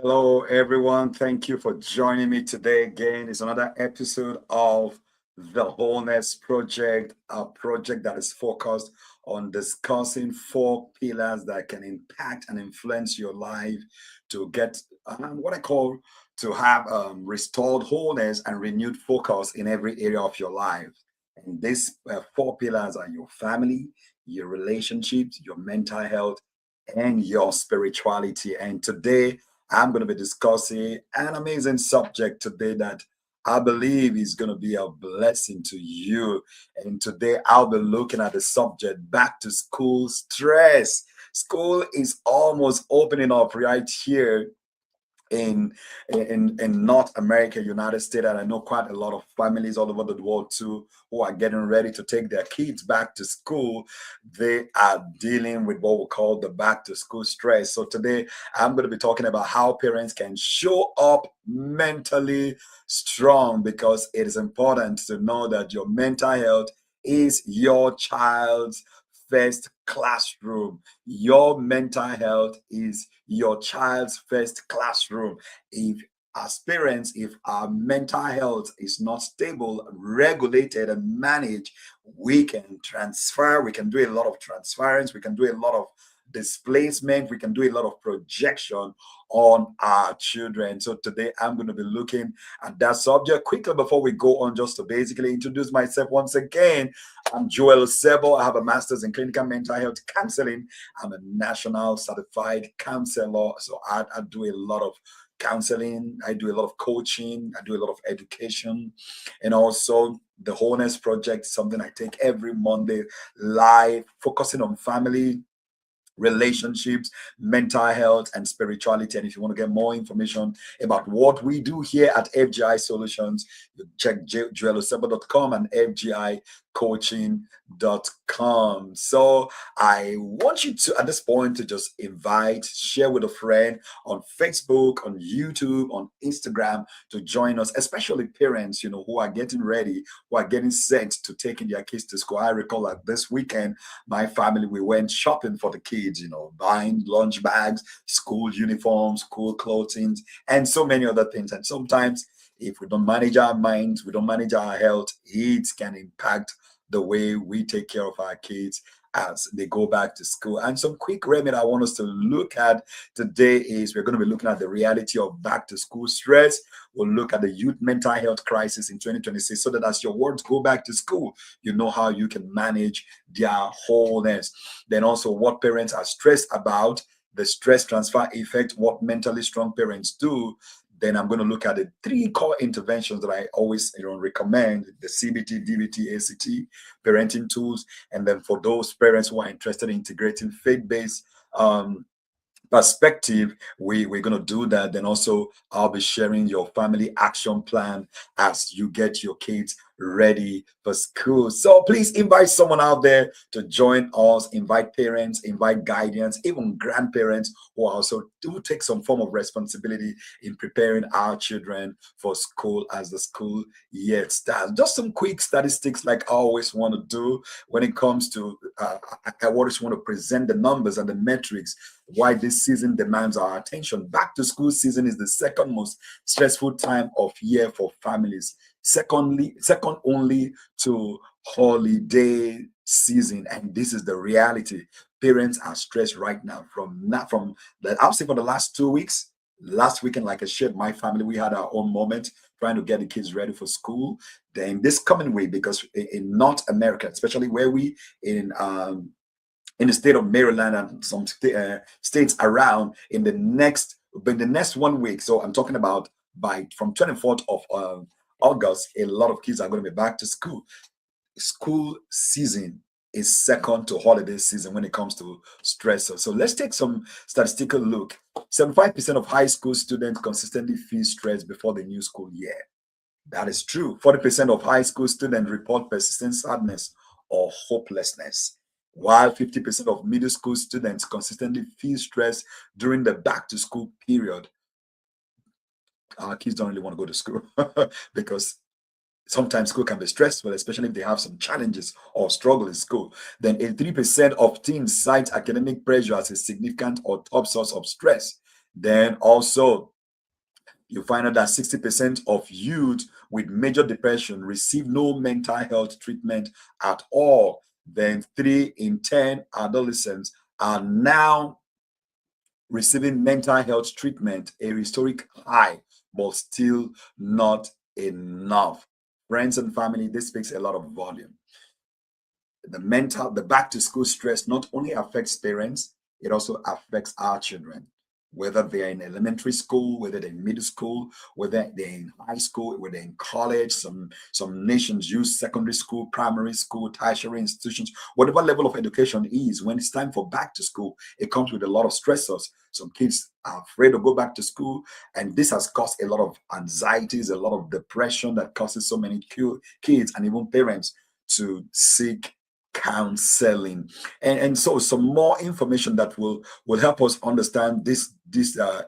Hello, everyone. Thank you for joining me today again. It's another episode of the Wholeness Project, a project that is focused on discussing four pillars that can impact and influence your life to get what I call to have restored wholeness and renewed focus in every area of your life. And these four pillars are your family, your relationships, your mental health, and your spirituality. And today, I'm going to be discussing an amazing subject today that I believe is going to be a blessing to you. And today I'll be looking at the subject back to school stress. School is almost opening up right here in in North America, United States, and I know quite a lot of families all over the world too who are getting ready to take their kids back to school. They are dealing with what we call the back to school stress. So today I'm going to be talking about how parents can show up mentally strong because it is important to know that your mental health is your child's first classroom. Your mental health is your child's first classroom. If as parents, if our mental health is not stable, regulated, and managed, we can transfer, we can do a lot of transference, we can do a lot of displacement, we can do a lot of projection on our children. So today I'm going to be looking at that subject quickly before we go on, just to basically introduce myself once again. I'm Joel Sebo. I have a master's in clinical mental health counseling. I'm a national certified counselor. So I do a lot of counseling, I do a lot of coaching, I do a lot of education, and also the Wholeness Project, something I take every Monday live, focusing on family, relationships, mental health, and spirituality. And if you want to get more information about what we do here at FGI Solutions, you check joelosebo.com and fgicoaching.com. So I want you to, at this point, to just invite, share with a friend on Facebook, on YouTube, on Instagram to join us, especially parents, who are getting ready, who are getting set to taking their kids to school. I recall that this weekend, my family, we went shopping for the kids, buying lunch bags, school uniforms, school clothing, and so many other things. And sometimes if we don't manage our minds, we don't manage our health, it can impact the way we take care of our kids as they go back to school. And some quick remedy I want us to look at today is we're going to be looking at the reality of back to school stress. We'll look at the youth mental health crisis in 2026 so that as your words go back to school, you know how you can manage their wholeness. Then also what parents are stressed about, the stress transfer effect, what mentally strong parents do. Then I'm going to look at the three core interventions that I always recommend: the CBT, DBT, ACT, parenting tools. And then for those parents who are interested in integrating faith-based perspective, we're going to do that. Then also I'll be sharing your family action plan as you get your kids ready for school. So please invite someone out there to join us, invite parents, invite guardians, even grandparents who also do take some form of responsibility in preparing our children for school as the school year starts. Just some quick statistics like I always want to do when it comes to I always want to present the numbers and the metrics why this season demands our attention. Back to school season is the second most stressful time of year for families. Second only to holiday season. And this is the reality. Parents are stressed right now from the, I'll say, for the last 2 weeks. Last weekend, like I shared, my family, we had our own moment trying to get the kids ready for school. Then this coming week, because in North America, especially where we in the state of Maryland and some states around, in the next 1 week. So I'm talking about by from 24th of August, a lot of kids are going to be back to school. School season is second to holiday season when it comes to stress. So let's take some statistical look. 75% of high school students consistently feel stressed before the new school year. That is true. 40% of high school students report persistent sadness or hopelessness, while 50% of middle school students consistently feel stressed during the back to school period. Our kids don't really want to go to school because sometimes school can be stressful, especially if they have some challenges or struggle in school. Then 83% of teens cite academic pressure as a significant or top source of stress. Then also, you find out that 60% of youth with major depression receive no mental health treatment at all. Then 3 in 10 adolescents are now receiving mental health treatment, a historic high, but still not enough. Friends and family, this speaks a lot of volume. The back to school stress not only affects parents, it also affects our children, whether they're in elementary school, whether they're in middle school, whether they're in high school, whether they're in college. Some nations use secondary school, primary school, tertiary institutions, whatever level of education is. When it's time for back to school, it comes with a lot of stressors. Some kids are afraid to go back to school, and this has caused a lot of anxieties, a lot of depression that causes so many kids and even parents to seek counseling. And so some more information that will help us understand this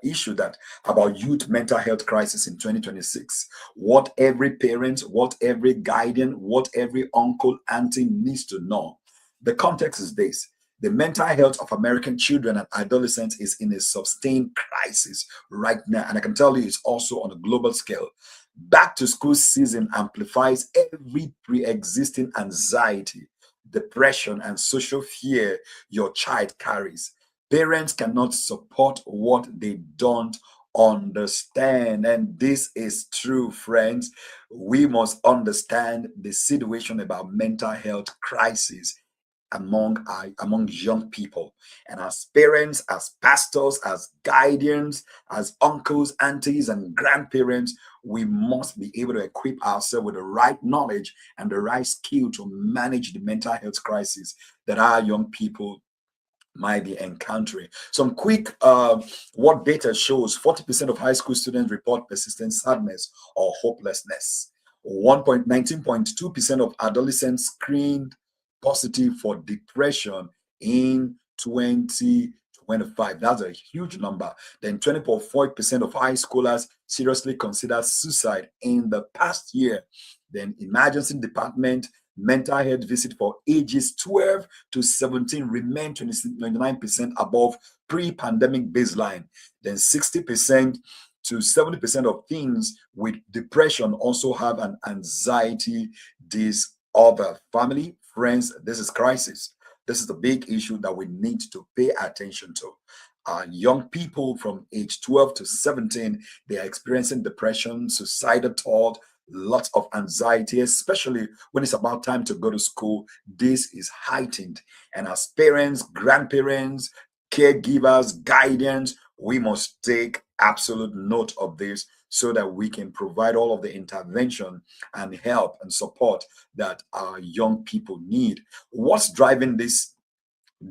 issue that about youth mental health crisis in 2026, what every parent, what every guardian, what every uncle, auntie needs to know. The context is this: the mental health of American children and adolescents is in a sustained crisis right now, and I can tell you it's also on a global scale. Back to school season amplifies every pre-existing anxiety, depression, and social fear your child carries. Parents cannot support what they don't understand. And this is true, friends. We must understand the situation about mental health crisis among young people. And as parents, as pastors, as guardians, as uncles, aunties, and grandparents, we must be able to equip ourselves with the right knowledge and the right skill to manage the mental health crisis that our young people might be encountering. Some quick what data shows: 40% of high school students report persistent sadness or hopelessness. 19.2% of adolescents screened positive for depression in 2025. That's a huge number. Then 20.4% of high schoolers seriously considered suicide in the past year. Then emergency department mental health visit for ages 12 to 17 remain 29% above pre-pandemic baseline. Then 60% to 70% of teens with depression also have an anxiety disorder. Family, friends, this is crisis. This is the big issue that we need to pay attention to. Young people from age 12 to 17, they are experiencing depression, suicidal thought, lots of anxiety, especially when it's about time to go to school. This is heightened. And as parents, grandparents, caregivers, guardians, we must take absolute note of this so that we can provide all of the intervention and help and support that our young people need. What's driving this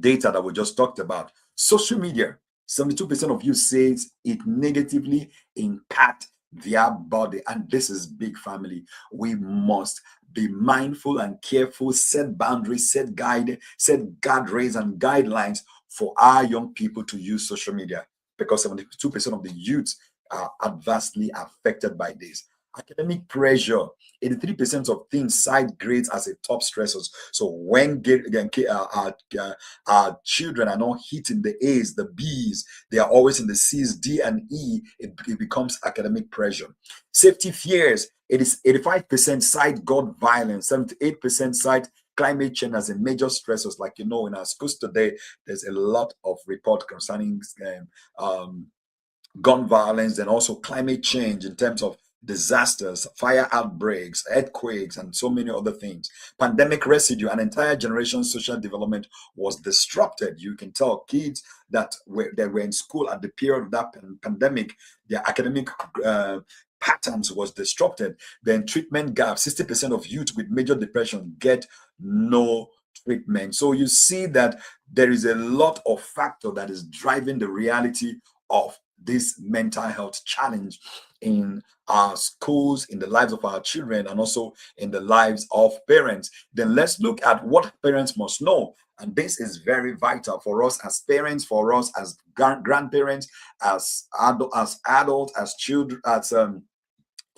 data that we just talked about? Social media. 72% of you says it negatively impact their body, and this is big, family. We must be mindful and careful, set boundaries, set guardrails and guidelines for our young people to use social media, because 72% of the youth are adversely affected by this. Academic pressure: 83% of teens cite grades as a top stressors. So when our children are not hitting the A's, the B's, they are always in the C's, D, and E, it becomes academic pressure. Safety fears: it is 85% cite gun violence, 78% cite climate change as a major stressors. Like, in our schools today, there's a lot of report concerning gun violence and also climate change in terms of disasters, fire outbreaks, earthquakes, and so many other things. Pandemic residue: an entire generation's social development was disrupted. You can tell kids that were in school at the period of that pandemic, their academic patterns was disrupted. Then treatment gap: 60% of youth with major depression get no treatment. So you see that there is a lot of factor that is driving the reality of this mental health challenge in our schools, in the lives of our children, and also in the lives of parents. Then let's look at what parents must know. And this is very vital for us as parents, for us as grandparents, as adults, as children, as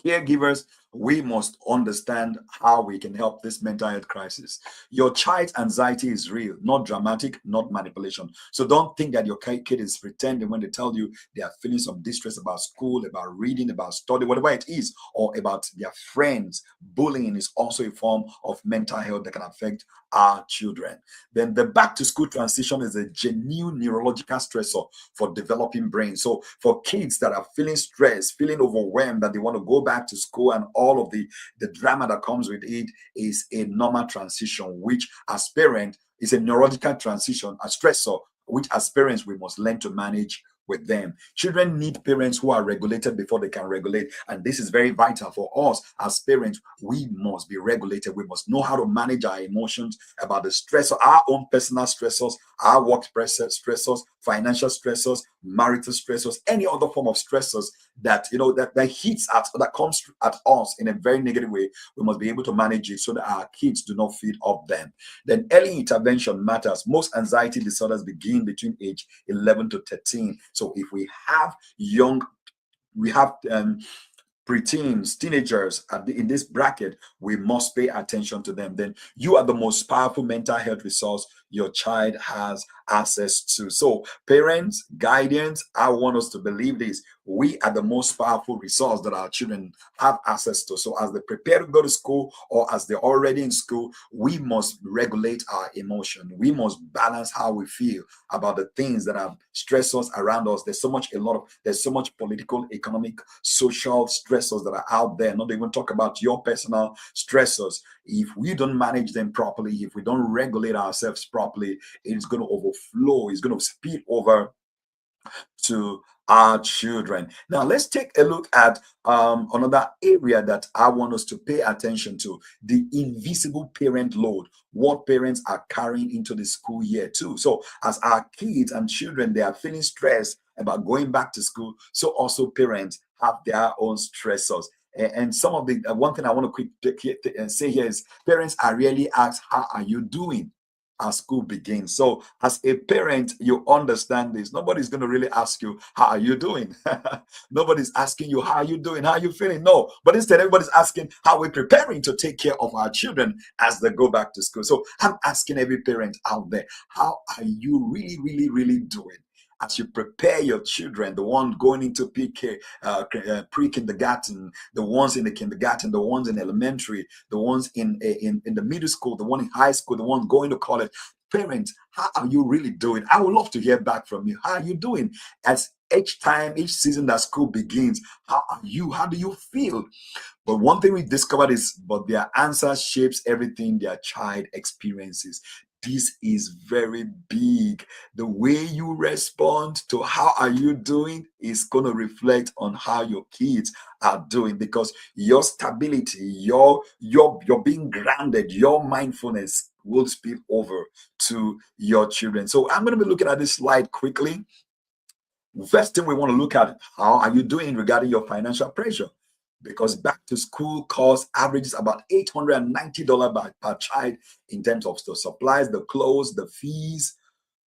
caregivers. we must understand how we can help this mental health crisis. Your child's anxiety is real, not dramatic, not manipulation. So don't think that your kid is pretending when they tell you they are feeling some distress about school, about reading, about study, whatever it is, or about their friends. Bullying is also a form of mental health that can affect our children. Then the back to school transition is a genuine neurological stressor for developing brains. So for kids that are feeling stressed, feeling overwhelmed, that they want to go back to school and all of the drama that comes with it is a normal transition, which as parents is a neurological transition, a stressor, which as parents we must learn to manage with them. Children need parents who are regulated before they can regulate. And this is very vital for us as parents. We must be regulated. We must know how to manage our emotions, about the stress, our own personal stressors, our work stressors, financial stressors, marital stressors, any other form of stressors that that hits at that comes at us in a very negative way. We must be able to manage it so that our kids do not feed off them. Then early intervention matters. Most anxiety disorders begin between age 11 to 13. So if we have preteens, teenagers in this bracket, we must pay attention to them. Then you are the most powerful mental health resource your child has access to. So parents, guardians, I want us to believe this. We are the most powerful resource that our children have access to. So as they prepare to go to school or as they're already in school, we must regulate our emotion. We must balance how we feel about the things that are stressors around us. There's so much political, economic, social stressors that are out there. Not even talk about your personal stressors. If we don't manage them properly, if we don't regulate ourselves properly, it's going to overflow. It's going to spill over to our children. Now, let's take a look at another area that I want us to pay attention to: the invisible parent load. What parents are carrying into the school year, too. So, as our kids and children, they are feeling stressed about going back to school, so also parents have their own stressors. And some of the one thing I want to say here is parents are really asked, how are you doing as school begins? So as a parent, you understand this. Nobody's going to really ask you, how are you doing? Nobody's asking you, how are you doing? How are you feeling? No, but instead everybody's asking how we're preparing to take care of our children as they go back to school. So I'm asking every parent out there, how are you really, really, really doing? As you prepare your children, the one going into pre-kindergarten, the ones in the kindergarten, the ones in elementary, the ones in the middle school, the one in high school, the one going to college. Parents, how are you really doing? I would love to hear back from you. How are you doing? As each season that school begins, how are you? How do you feel? But one thing we discovered is, but their answer shapes everything their child experiences. This is very big. The way you respond to how are you doing is going to reflect on how your kids are doing, because your stability, your being grounded, your mindfulness will spill over to your children. So I'm going to be looking at this slide quickly. First thing we want to look at, how are you doing regarding your financial pressure? Because back to school cost averages about $890 per child in terms of the supplies, the clothes, the fees.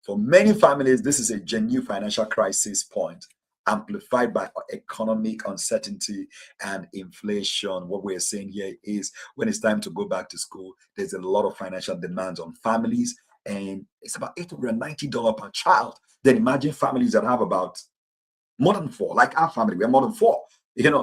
For many families, this is a genuine financial crisis point, amplified by economic uncertainty and inflation. What we're saying here is when it's time to go back to school, there's a lot of financial demands on families, and it's about $890 per child. Then imagine families that have about more than four, like our family, we're more than four.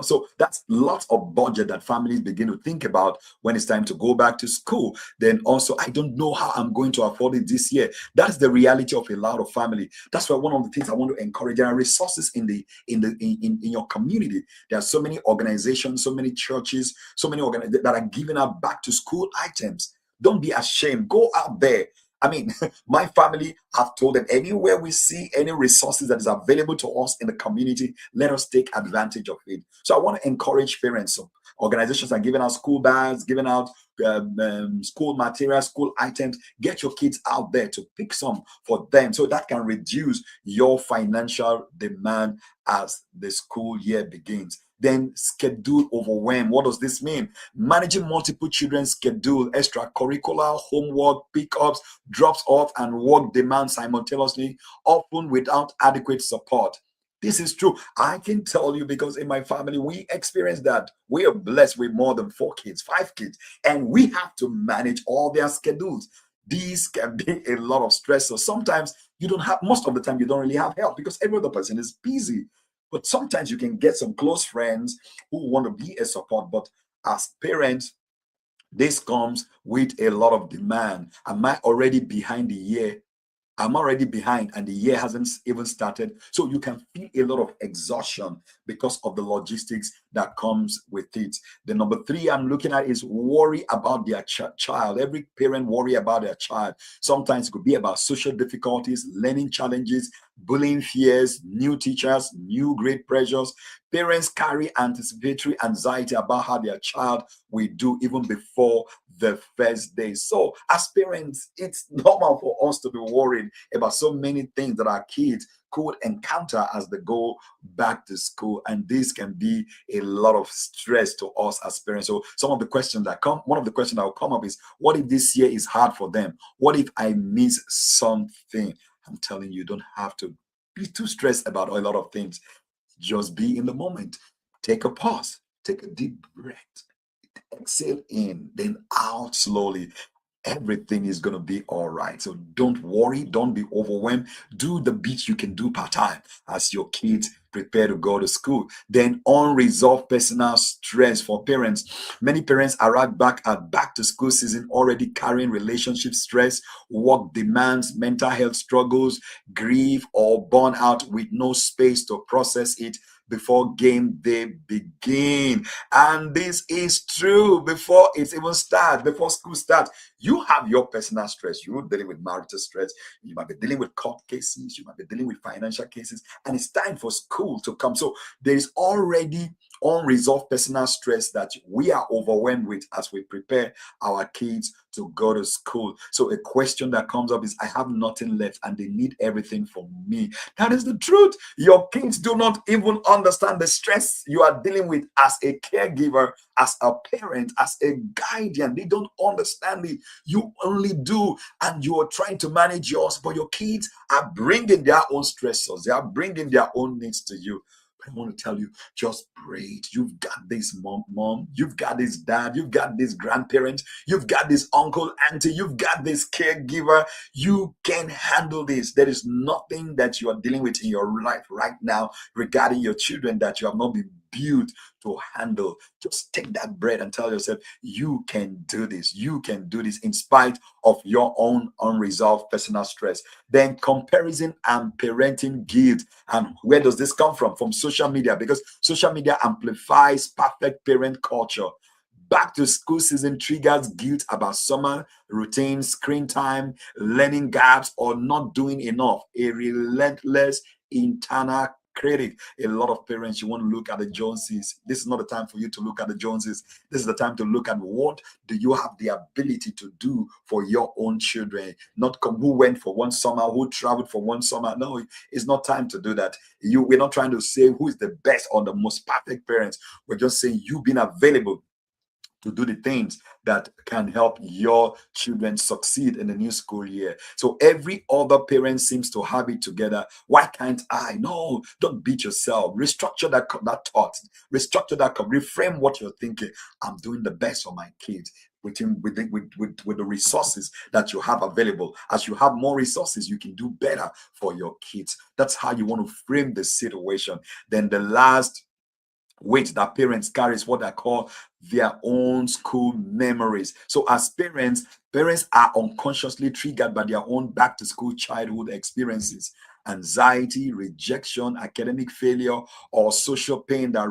So that's lots of budget that families begin to think about when it's time to go back to school. Then also, I don't know how I'm going to afford it this year. That's the reality of a lot of family. That's why one of the things I want to encourage, there are resources in your community. There are so many organizations, so many churches, so many that are giving out back to school items. Don't be ashamed. Go out there. I mean, my family have told them, anywhere we see any resources that is available to us in the community, let us take advantage of it. So I want to encourage parents. So organizations are giving out school bags, giving out school materials, school items. Get your kids out there to pick some for them, so that can reduce your financial demand as the school year begins. Then schedule overwhelm. What does this mean? Managing multiple children's schedule, extracurricular, homework, pickups, drops off, and work demands simultaneously, often without adequate support. This is true. I can tell you because in my family, we experience that. We are blessed with more than 4 kids, 5 kids, and we have to manage all their schedules. These can be a lot of stress. So sometimes you don't have, most of the time, you don't really have help because every other person is busy. But sometimes you can get some close friends who want to be a support. But as parents, this comes with a lot of demand. Am I already behind the year? I'm already behind and the year hasn't even started. So you can feel a lot of exhaustion because of the logistics that comes with it. The number three I'm looking at is worry about their child. Every parent worry about their child. Sometimes it could be about social difficulties, learning challenges, bullying fears, new teachers, new grade pressures. Parents carry anticipatory anxiety about how their child will do even before the first day. So, as parents, it's normal for us to be worried about so many things that our kids could encounter as they go back to school. And this can be a lot of stress to us as parents. So, one of the questions that will come up is, what if this year is hard for them? What if I miss something? I'm telling you, you don't have to be too stressed about a lot of things. Just be in the moment. Take a pause, take a deep breath, exhale in, then out slowly. Everything is going to be all right. So don't worry, don't be overwhelmed. Do the bit you can do part time as your kids prepare to go to school. Then unresolved personal stress for parents. Many parents arrive back at back to school season already carrying relationship stress, work demands, mental health struggles, grief, or burnout with no space to process it before game day begin. And this is true before it even starts, before school starts. You have your personal stress. You're dealing with marital stress. You might be dealing with court cases. You might be dealing with financial cases. And it's time for school to come. So there is already unresolved personal stress that we are overwhelmed with as we prepare our kids to go to school. So a question that comes up is, I have nothing left and they need everything from me. That is the truth. Your kids do not even understand the stress you are dealing with as a caregiver, as a parent, as a guardian. They don't understand it. You only do, and you are trying to manage yours, but your kids are bringing their own stressors. They are bringing their own needs to you. I want to tell you, just breathe. You've got this mom. You've got this dad. You've got this grandparent. You've got this uncle, auntie. You've got this caregiver. You can handle this. There is nothing that you are dealing with in your life right now regarding your children that you have not been built to handle. Just take that breath and tell yourself, you can do this. You can do this in spite of your own unresolved personal stress. Then comparison and parenting guilt. And where does this come from? From social media, because social media amplifies perfect parent culture. Back to school season triggers guilt about summer routine, screen time, learning gaps, or not doing enough. A relentless internal critic. A lot of parents, you want to look at the Joneses. This is not the time for you to look at the Joneses. This is the time to look at what do you have the ability to do for your own children. Not come who went for one summer, who traveled for one summer. No, it's not time to do that. We're not trying to say who is the best or the most perfect parents. We're just saying you being available to do the things that can help your children succeed in the new school year. So every other parent seems to have it together. Why can't I? No, don't beat yourself. Restructure that thought. Restructure that. Reframe what you're thinking. I'm doing the best for my kids. With the resources that you have available. As you have more resources, you can do better for your kids. That's how you want to frame the situation. Then the last weight that parents carry is what I call their own school memories. So as parents are unconsciously triggered by their own back to school childhood experiences, anxiety, rejection, academic failure, or social pain that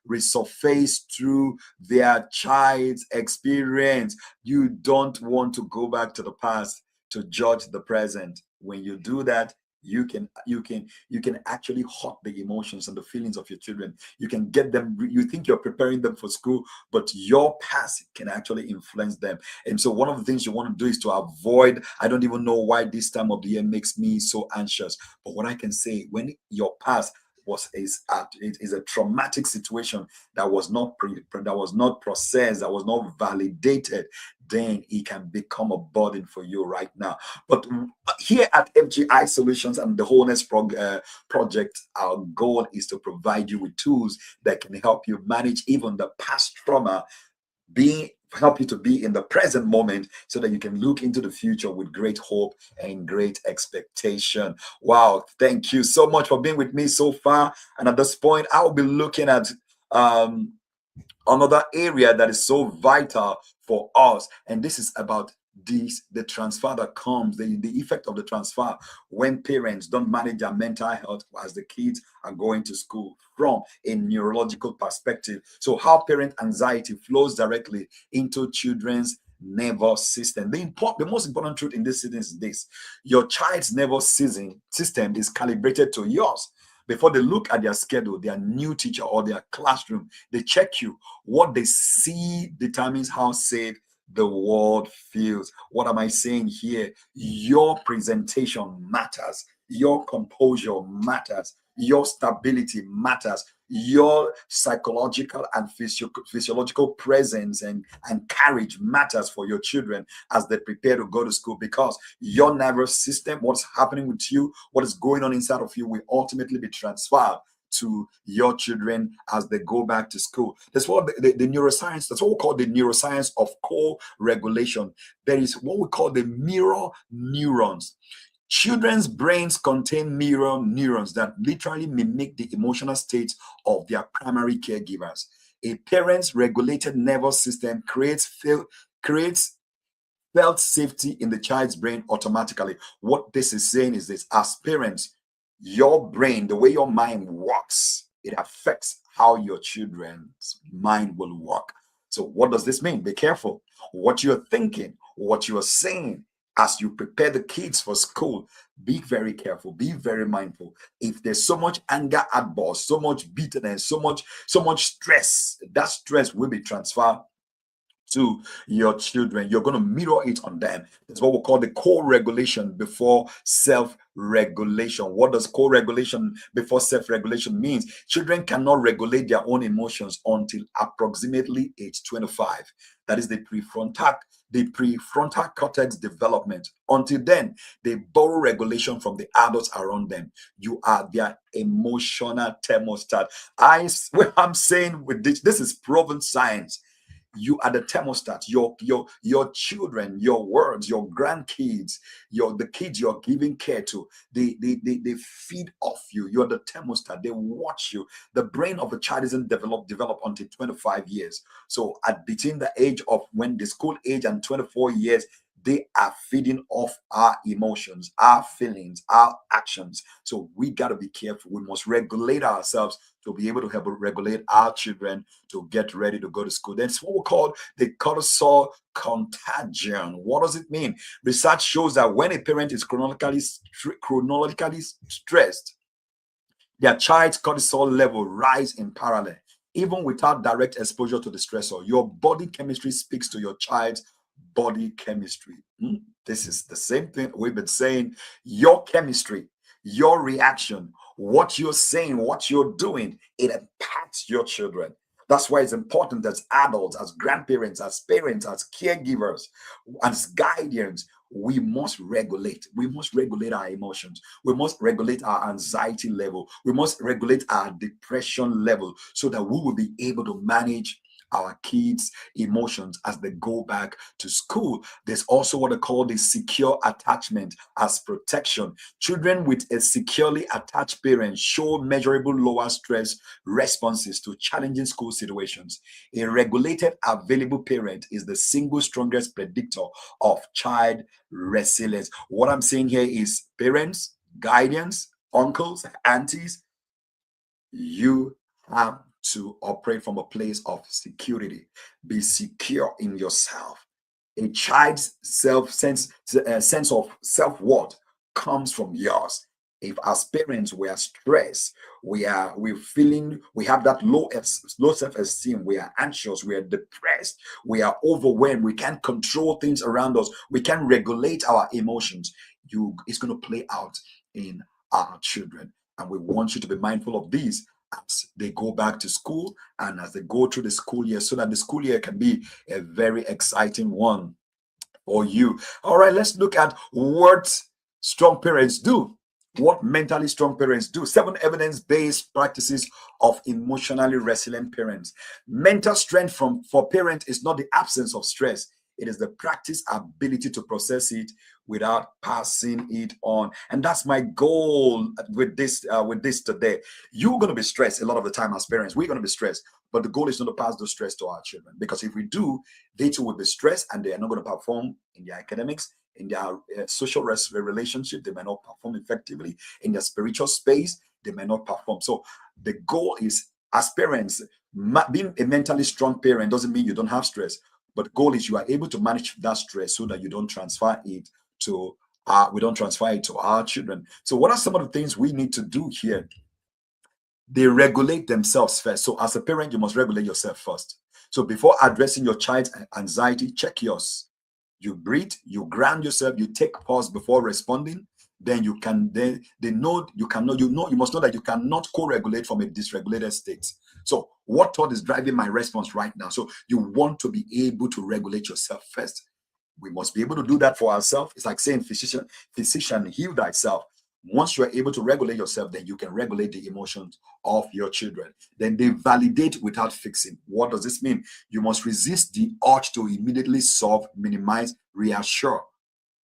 resurface through their child's experience. You don't want to go back to the past to judge the present. When you do that, you can actually hurt the emotions and the feelings of your children. You can get them, you think you're preparing them for school, but your past can actually influence them. And so one of the things you want to do is to avoid, I don't even know why this time of the year makes me so anxious, but what I can say, when your past it is a traumatic situation that was not processed, that was not validated, then it can become a burden for you right now. But here at FGI Solutions and the Wholeness Project, our goal is to provide you with tools that can help you manage even the past trauma, help you to be in the present moment so that you can look into the future with great hope and great expectation. Wow, thank you so much for being with me so far. And at this point, I'll be looking at um another area that is so vital for us, and this is about the transfer that comes, the effect of the transfer when parents don't manage their mental health as the kids are going to school from a neurological perspective. So how parent anxiety flows directly into children's nervous system. The most important truth in this sentence is this: your child's nervous system is calibrated to yours. Before they look at their schedule, their new teacher, or their classroom, they check you. What they see determines how safe the world feels. What am I saying here? Your presentation matters. Your composure matters. Your stability matters. Your psychological and physiological presence and courage matters for your children as they prepare to go to school, because your nervous system, what's happening with you, what is going on inside of you, will ultimately be transferred to your children as they go back to school. That's what the neuroscience, that's what we call the neuroscience of co-regulation. There is what we call the mirror neurons. Children's brains contain mirror neurons that literally mimic the emotional states of their primary caregivers. A parent's regulated nervous system creates felt safety in the child's brain automatically. What this is saying is this: as parents, your brain, the way your mind works, it affects how your children's mind will work. So, what does this mean? Be careful. What you're thinking, what you're saying as you prepare the kids for school, be very careful, be very mindful. If there's so much anger at boss, so much bitterness, so much stress, that stress will be transferred to your children. You're going to mirror it on them. That's what we call the co-regulation before self-regulation. What does co-regulation before self-regulation means? Children cannot regulate their own emotions until approximately age 25. That is the prefrontal cortex development. Until then, they borrow regulation from the adults around them. You are their emotional thermostat. I'm saying with this is proven science. You are the thermostat. Your children, your words, your grandkids, the kids you're giving care to, they feed off you. You're the thermostat. They watch you. The brain of a child isn't developed until 25 years. So at between the age of when the school age and 24 years, they are feeding off our emotions, our feelings, our actions. So we got to be careful. We must regulate ourselves to be able to help regulate our children to get ready to go to school. That's what we call the cortisol contagion. What does it mean? Research shows that when a parent is chronologically stressed, their child's cortisol level rise in parallel. Even without direct exposure to the stressor, your body chemistry speaks to your child's body chemistry. This is the same thing we've been saying. Your chemistry, your reaction, what you're saying, what you're doing, it impacts your children. That's why it's important as adults, as grandparents, as parents, as caregivers, as guardians, we must regulate. We must regulate our emotions. We must regulate our anxiety level. We must regulate our depression level so that we will be able to manage our kids' emotions as they go back to school. There's also what I call the secure attachment as protection. Children with a securely attached parent show measurable lower stress responses to challenging school situations. A regulated, available parent is the single strongest predictor of child resilience. What I'm saying here is parents, guardians, uncles, aunties, you have to operate from a place of security. Be secure in yourself. A child's sense of self-worth comes from yours. If as parents we are stressed, we're feeling, we have that low self-esteem, we are anxious, we are depressed, we are overwhelmed, we can't control things around us, we can't regulate our emotions, it's going to play out in our children. And we want you to be mindful of these as they go back to school and as they go through the school year, so that the school year can be a very exciting one for you. All right, let's look at what strong parents do. What mentally strong parents do. 7 evidence-based practices of emotionally resilient parents. Mental strength for parents is not the absence of stress. It is the practice ability to process it without passing it on. And that's my goal with this today. You're going to be stressed a lot of the time as parents. We're going to be stressed. But the goal is not to pass the stress to our children. Because if we do, they too will be stressed and they are not going to perform in their academics, in their social relationship. They may not perform effectively in their spiritual space. They may not perform. So the goal is, as parents, being a mentally strong parent doesn't mean you don't have stress. But the goal is you are able to manage that stress so that you don't transfer it to we don't transfer it to our children. So what are some of the things we need to do here? They regulate themselves first. So as a parent, you must regulate yourself first. So before addressing your child's anxiety, check yours. You breathe, you ground yourself, you take pause before responding. Then you can they know you cannot, you must know that you cannot co-regulate from a dysregulated state. So what thought is driving my response right now? So you want to be able to regulate yourself first. We must be able to do that for ourselves. It's like saying, physician, heal thyself. Once you're able to regulate yourself, then you can regulate the emotions of your children. Then they validate without fixing. What does this mean? You must resist the urge to immediately solve, minimize, reassure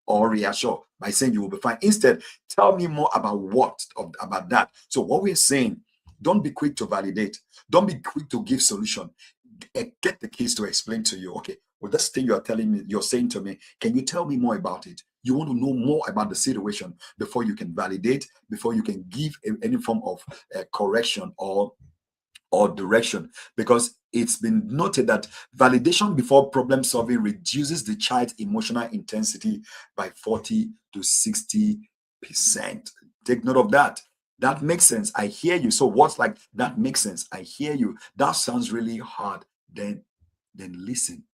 by saying you will be fine. Instead, tell me more about that. So what we're saying, don't be quick to validate. Don't be quick to give solution. Get the kids to explain to you, okay, well, this thing you're saying to me, can you tell me more about it? You want to know more about the situation before you can validate, before you can give any form of correction or direction, because it's been noted that validation before problem solving reduces the child's emotional intensity by 40 to 60%. Take note of that. That makes sense. I hear you. So what's like that makes sense? I hear you. That sounds really hard. Then listen.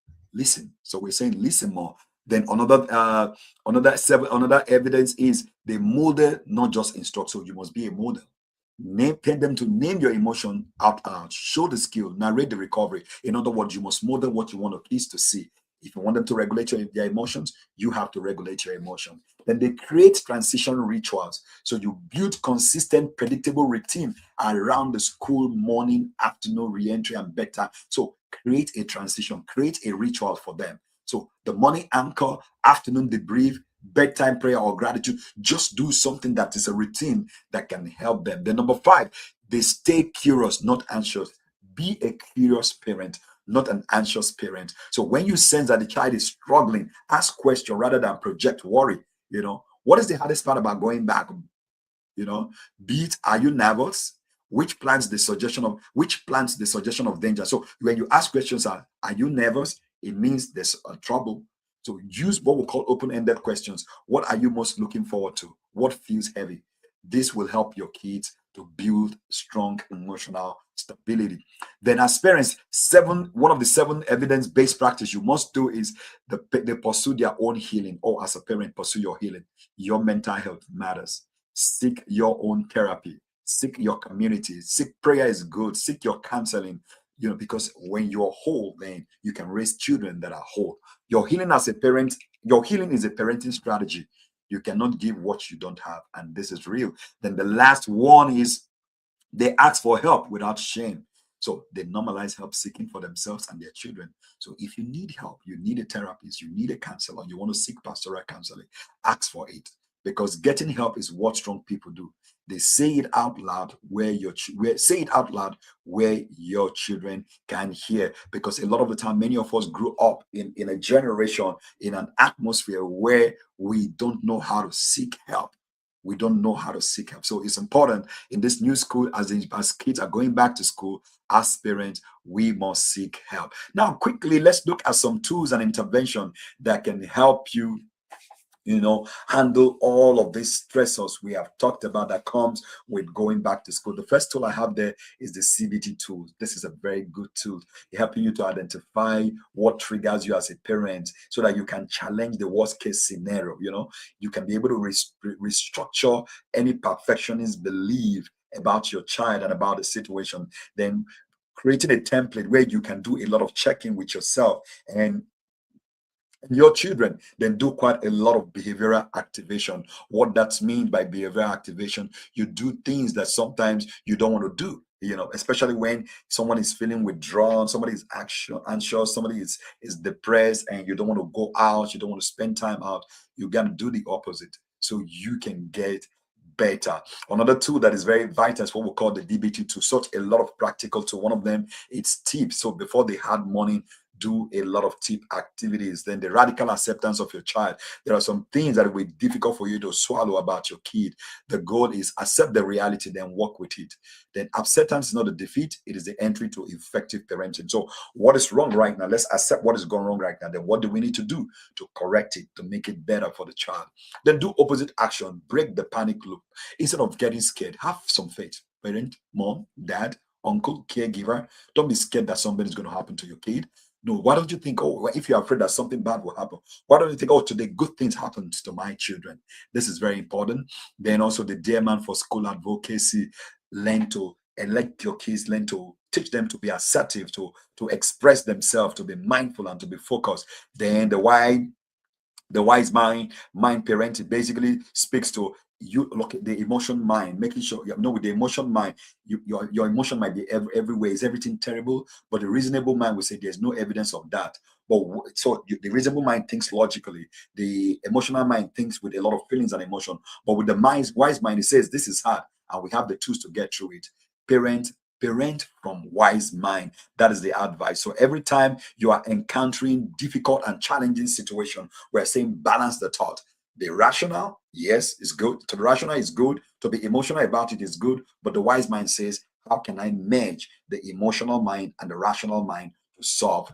So we're saying listen more. Then another evidence is they model, not just instruct. So you must be a model. Tell them to name your emotion out loud, show the skill, narrate the recovery. In other words, you must model what you want your kids to see. If you want them to regulate their emotions, you have to regulate your emotion. Then they create transition rituals. So you build consistent, predictable routine around the school, morning, afternoon, re-entry, and bedtime. So create a transition, create a ritual for them. So the morning anchor, afternoon debrief, bedtime prayer or gratitude. Just do something that is a routine that can help them. Then number 5, they stay curious, not anxious. Be a curious parent, not an anxious parent. So when you sense that the child is struggling, ask question rather than project worry. What is the hardest part about going back? Be it, are you nervous? Which plants the suggestion of danger? So when you ask questions, are you nervous? It means there's a trouble. So use what we call open-ended questions. What are you most looking forward to? What feels heavy? This will help your kids to build strong emotional stability. Then as parents, one of the 7 evidence-based practice you must do is they pursue their own healing. Or as a parent, pursue your healing. Your mental health matters. Seek your own therapy. Seek your community. Seek prayer is good. Seek your counseling. Because when you're whole, then you can raise children that are whole. Your healing as a parent, your healing is a parenting strategy. You cannot give what you don't have, and this is real. Then the last one is they ask for help without shame. So they normalize help seeking for themselves and their children. So if you need help, you need a therapist, you need a counselor, you want to seek pastoral counseling, ask for it. Because getting help is what strong people do. They say it out loud where your children can hear. Because a lot of the time, many of us grew up in a generation, in an atmosphere where we don't know how to seek help. We don't know how to seek help. So it's important in this new school, as kids are going back to school, as parents, we must seek help. Now, quickly, let's look at some tools and intervention that can help you handle all of these stressors we have talked about that comes with going back to school. The first tool I have there is the CBT tool. This is a very good tool, helping you to identify what triggers you as a parent so that you can challenge the worst case scenario. You can be able to restructure any perfectionist belief about your child and about the situation, then creating a template where you can do a lot of checking with yourself and your children, then do quite a lot of behavioral activation. What that's mean by behavioral activation, you do things that sometimes you don't want to do, especially when someone is feeling withdrawn, somebody is anxious, somebody is depressed, and you don't want to go out, you don't want to spend time out. You got to do the opposite so you can get better. Another tool that is very vital is what we call the DBT tool. Such a lot of practical tool. One of them, it's tips. So before they had money, do a lot of tip activities. Then the radical acceptance of your child. There are some things that will be difficult for you to swallow about your kid. The goal is accept the reality, then work with it. Then acceptance is not a defeat, it is the entry to effective parenting. So what is wrong right now? Let's accept what is going wrong right now. Then what do we need to do to correct it, to make it better for the child? Then do opposite action, break the panic loop. Instead of getting scared, have some faith. Parent, mom, dad, uncle, caregiver, don't be scared that something is going to happen to your kid. No, why don't you think, oh, if you're afraid that something bad will happen, why don't you think, oh, today good things happened to my children? This is very important. Then also the Dear Man for School advocacy, learn to elect your kids, learn to teach them to be assertive, to express themselves, to be mindful and to be focused. Then the wise mind parenting basically speaks to you. Look at the emotion mind, making sure with the emotion mind, your emotion might be everywhere. Is everything terrible? But the reasonable mind will say there's no evidence of that. But the reasonable mind thinks logically. The emotional mind thinks with a lot of feelings and emotion. But with the wise mind, it says this is hard, and we have the tools to get through it. Parent from wise mind. That is the advice. So every time you are encountering difficult and challenging situation, we're saying balance the thought. The rational, yes, is good. To be rational is good. To be emotional about it is good. But the wise mind says, how can I merge the emotional mind and the rational mind to solve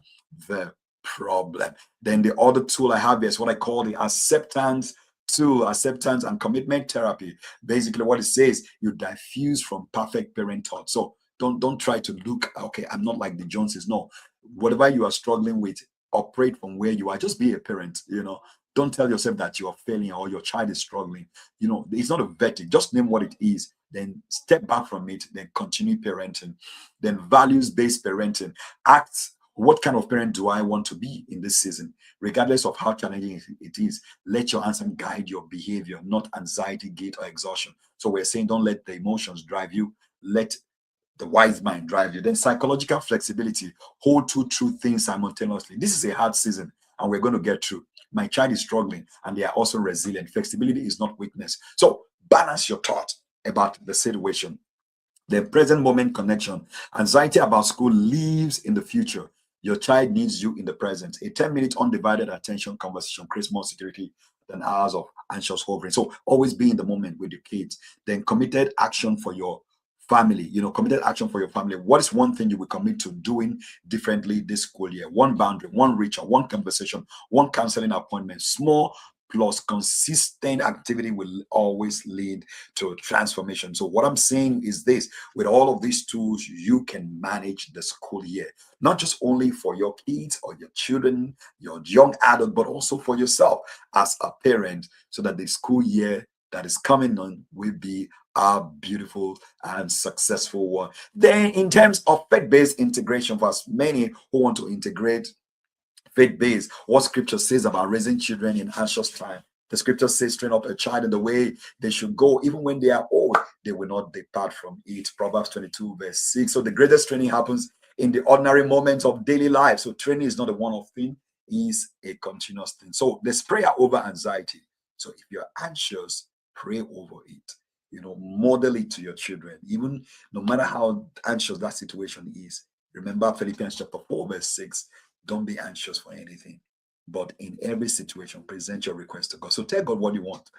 the problem? Then the other tool I have is what I call the acceptance tool, acceptance and commitment therapy. Basically, what it says, you diffuse from perfect parent thought. So don't try to look, okay, I'm not like the Joneses. No, whatever you are struggling with, operate from where you are. Just be a parent. Don't tell yourself that you are failing or your child is struggling. It's not a verdict. Just name what it is, then step back from it, then continue parenting. Then values-based parenting. Act, what kind of parent do I want to be in this season? Regardless of how challenging it is, let your answer guide your behavior, not anxiety, guilt, or exhaustion. So we're saying don't let the emotions drive you. Let the wise mind drive you. Then psychological flexibility, hold two true things simultaneously. This is a hard season and we're going to get through. My child is struggling and they are also resilient. Flexibility is not weakness. So balance your thought about the situation. The present moment connection. Anxiety about school lives in the future. Your child needs you in the present. A 10-minute undivided attention conversation creates more security than hours of anxious hovering. So always be in the moment with your kids. Then committed action for your family. Committed action for your family. What is one thing you will commit to doing differently this school year? One boundary, one ritual, one conversation, one counseling appointment. Small plus consistent activity will always lead to transformation. So what I'm saying is this: with all of these tools, you can manage the school year, not just only for your kids or your children, your young adult, but also for yourself as a parent, so that the school year that is coming on will be a beautiful and successful one. Then in terms of faith-based integration, for as many who want to integrate faith-based, what scripture says about raising children in anxious time. The scripture says, train up a child in the way they should go, even when they are old, they will not depart from it. Proverbs 22, verse 6. So the greatest training happens in the ordinary moments of daily life. So training is not a one-off thing, it's a continuous thing. So there's prayer over anxiety. So if you're anxious, pray over it. Model it to your children, even no matter how anxious that situation is. Remember Philippians chapter 4, verse 6. Don't be anxious for anything, but in every situation, present your request to God. So tell God what you want.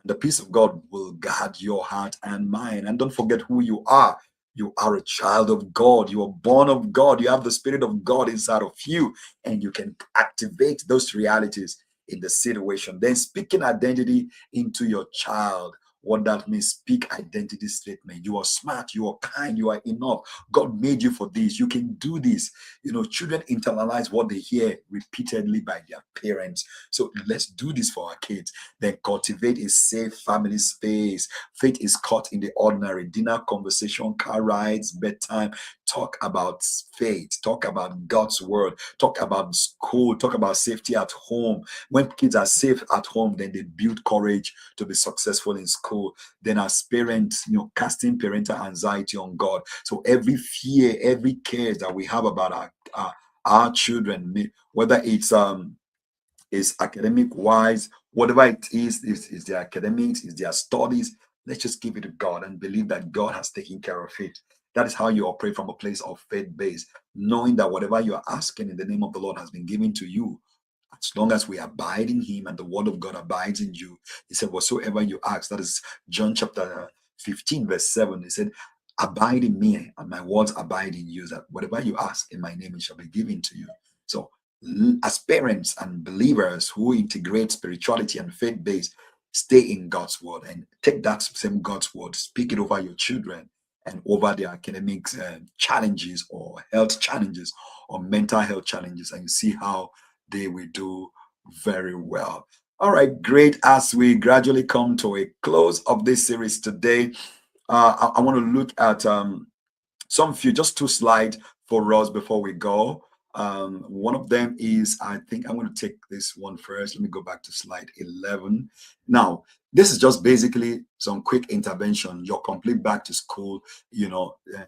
And the peace of God will guard your heart and mind. And don't forget who you are. You are a child of God. You are born of God. You have the Spirit of God inside of you, and you can activate those realities in the situation. Then speaking identity into your child. What that means, speak identity statement. You are smart, you are kind, you are enough. God made you for this. You can do this. Children internalize what they hear repeatedly by their parents. So let's do this for our kids. Then cultivate a safe family space. Faith is caught in the ordinary. Dinner conversation, car rides, bedtime. Talk about faith. Talk about God's word. Talk about school. Talk about safety at home. When kids are safe at home, then they build courage to be successful in school. Then as parents, casting parental anxiety on God. So every fear, every care that we have about our children, whether it's is academic wise, whatever it is their academics, is their studies. Let's just give it to God and believe that God has taken care of it. That is how you operate from a place of faith base, knowing that whatever you are asking in the name of the Lord has been given to you. As long as we abide in Him and the word of God abides in you, He said, whatsoever you ask, that is John chapter 15, verse 7. He said, abide in me and my words abide in you, that whatever you ask in my name, it shall be given to you. So as parents and believers who integrate spirituality and faith base, stay in God's word and take that same God's word, speak it over your children and over their academics challenges or health challenges or mental health challenges, and you see how they will do very well. All right, great. As we gradually come to a close of this series today, I want to look at some few, just two slides for us before we go. One of them is, I think I'm going to take this one first. Let me go back to slide 11. Now, this is just basically some quick intervention, your complete back to school,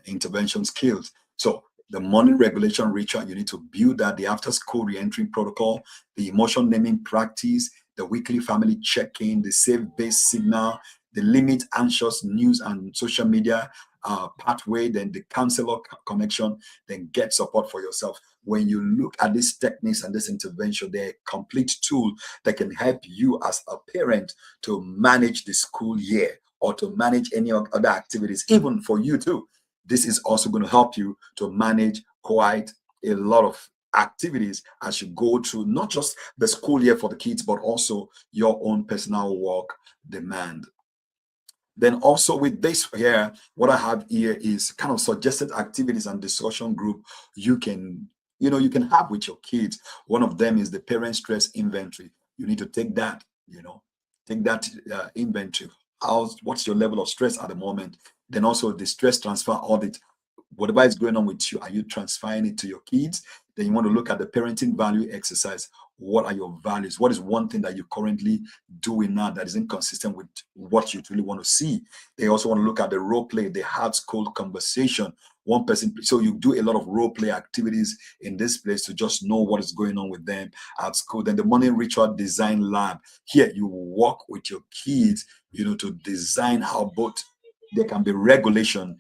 intervention skills. So the morning regulation ritual, you need to build that, the after school reentry protocol, the emotion naming practice, the weekly family check-in, the safe base signal, the limit anxious news and social media pathway, then the counselor connection, then get support for yourself. When you look at these techniques and this intervention, they're a complete tool that can help you as a parent to manage the school year or to manage any other activities, even for you too. This is also going to help you to manage quite a lot of activities as you go through not just the school year for the kids, but also your own personal work demand. Then also with this here, what I have here is kind of suggested activities and discussion group you can have with your kids. One of them is the parent stress inventory. You need to take that, inventory. What's your level of stress at the moment? Then also the stress transfer audit. Whatever is going on with you, are you transferring it to your kids? Then you want to look at the parenting value exercise. What are your values? What is one thing that you're currently doing now that is inconsistent with what you really want to see? They also want to look at the role play, the hard school conversation. One person, so you do a lot of role play activities in this place to just know what is going on with them at school. Then the morning ritual design lab. Here you work with your kids, to design how both there can be regulation,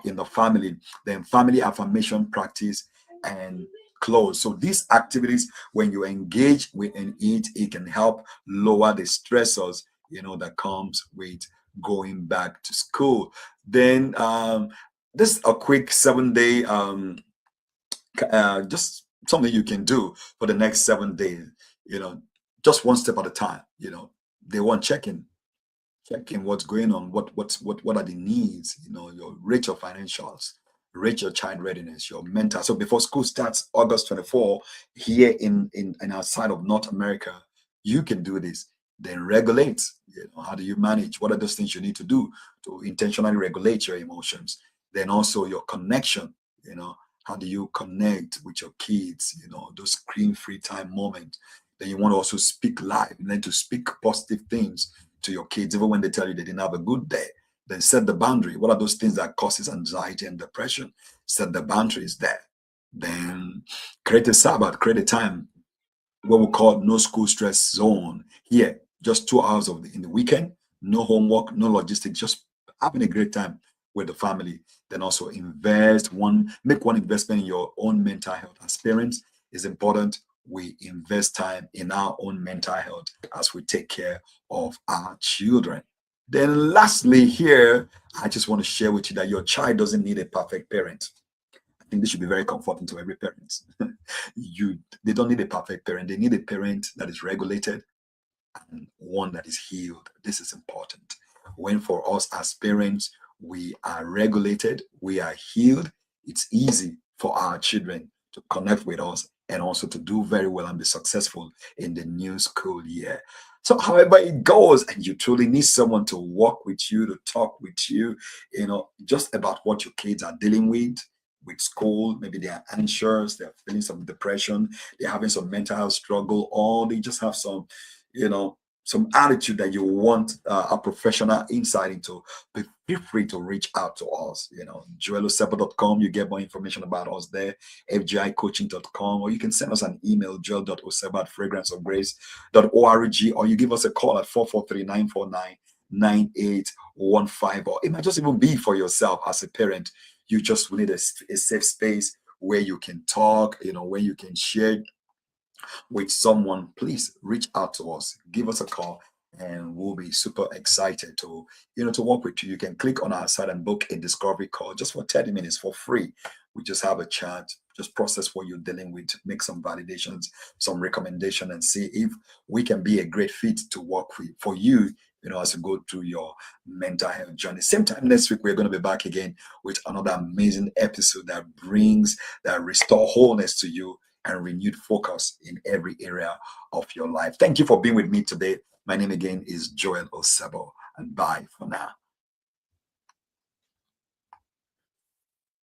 in the family. Then family affirmation practice and close. So these activities, when you engage within it, it can help lower the stressors, that comes with going back to school. Then this a quick 7-day just something you can do for the next 7 days, just one step at a time. They want checking what's going on, what are the needs, your rate your financials, rate your child readiness, your mental. So before school starts August 24 here in outside of North America, you can do this. Then regulate. How do you manage? What are those things you need to do to intentionally regulate your emotions? Then also your connection. How do you connect with your kids? Those screen-free time moments. Then you want to also speak live, learn to speak positive things to your kids, even when they tell you they didn't have a good day. Then set the boundary. What are those things that causes anxiety and depression? Set the boundaries there. Then create a Sabbath, create a time, what we call no school stress zone. Here, just 2 hours in the weekend, no homework, no logistics, just having a great time with the family. Then also make one investment in your own mental health. As parents, is important we invest time in our own mental health as we take care of our children. Then lastly here, I just want to share with you that your child doesn't need a perfect parent. I think this should be very comforting to every parent. They don't need a perfect parent. They need a parent that is regulated and one that is healed. This is important. when for us as parents, we are regulated, we are healed, it's easy for our children to connect with us and also to do very well and be successful in the new school year. So, however it goes, and you truly need someone to walk with you, to talk with you, just about what your kids are dealing with school. Maybe they are anxious, they're feeling some depression, they're having some mental health struggle, or they just have you know, some attitude that you want a professional insight into. Feel free to reach out to us. joelosebo.com. You get more information about us there. fgicoaching.com, or you can send us an email, joel.osebo@fragranceofgrace.org, or you give us a call at 443-949-9815. Or it might just even be for yourself as a parent. You just need a safe space where you can talk, where you can share with someone. Please reach out to us, give us a call, and we'll be super excited to work with you. You can click on our site and book a discovery call just for 30 minutes for free. We just have a chat, just process what you're dealing with, make some validations, some recommendation, and see if we can be a great fit to work with for you, as you go through your mental health journey. Same time next week, we're going to be back again with another amazing episode that restore wholeness to you and renewed focus in every area of your life. Thank you for being with me today. My name again is Joel Osebo, and bye for now.